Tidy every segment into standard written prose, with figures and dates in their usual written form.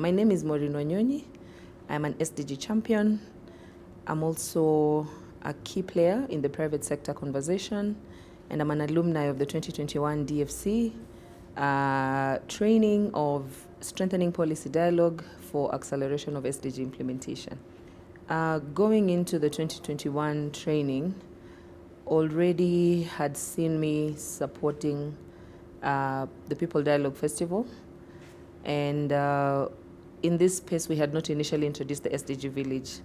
My name is Maureen Wanyonyi. I'm an SDG champion. I'm also a key player in the private sector conversation, and I'm an alumni of the 2021 DFC training of strengthening policy dialogue for acceleration of SDG implementation. Going into the 2021 training already had seen me supporting the People Dialogue Festival, and in this space we had not initially introduced the SDG Village,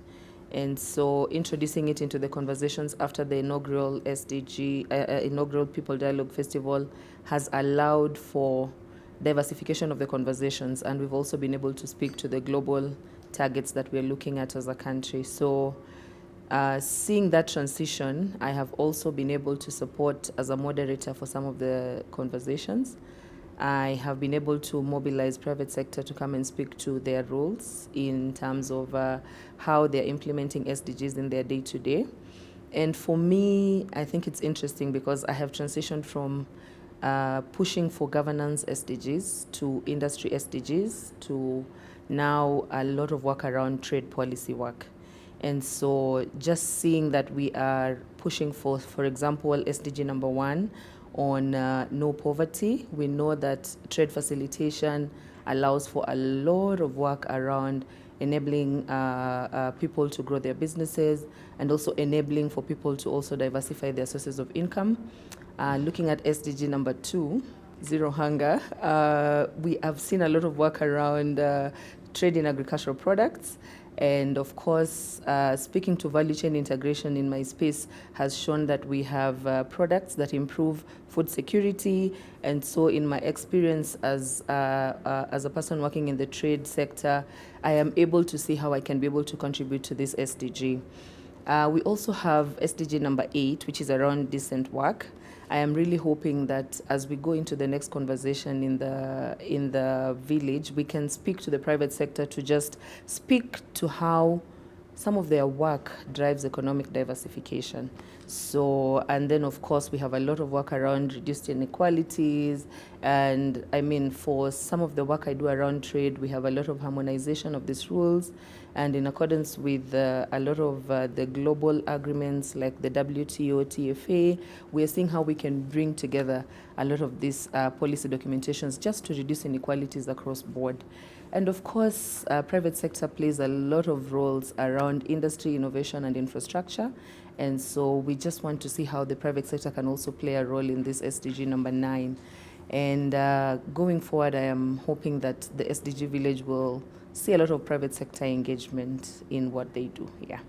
and so introducing it into the conversations after the inaugural inaugural People Dialogue Festival has allowed for diversification of the conversations, and we've also been able to speak to the global targets that we're looking at as a country. So seeing that transition, I have also been able to support as a moderator for some of the conversations. I have been able to mobilize private sector to come and speak to their roles in terms of how they're implementing SDGs in their day-to-day. And for me, I think it's interesting because I have transitioned from pushing for governance SDGs to industry SDGs to now a lot of work around trade policy work. And so just seeing that we are pushing for example, SDG number 1 on no poverty. We know that trade facilitation allows for a lot of work around enabling people to grow their businesses and also enabling for people to also diversify their sources of income. Looking at SDG number 2, zero hunger, we have seen a lot of work around trade in agricultural products. And of course, speaking to value chain integration in my space has shown that we have products that improve food security. And so in my experience as a person working in the trade sector, I am able to see how I can be able to contribute to this SDG. We also have SDG number 8, which is around decent work. I am really hoping that as we go into the next conversation in the village, we can speak to the private sector to just speak to how some of their work drives economic diversification. So, and then of course we have a lot of work around reduced inequalities, and I mean for some of the work I do around trade, we have a lot of harmonization of these rules, and in accordance with a lot of the global agreements like the WTO, TFA, we are seeing how we can bring together a lot of these policy documentations just to reduce inequalities across board. And of course, private sector plays a lot of roles around industry, innovation, and infrastructure. And so we just want to see how the private sector can also play a role in this SDG number 9. And going forward, I am hoping that the SDG Village will see a lot of private sector engagement in what they do. Yeah.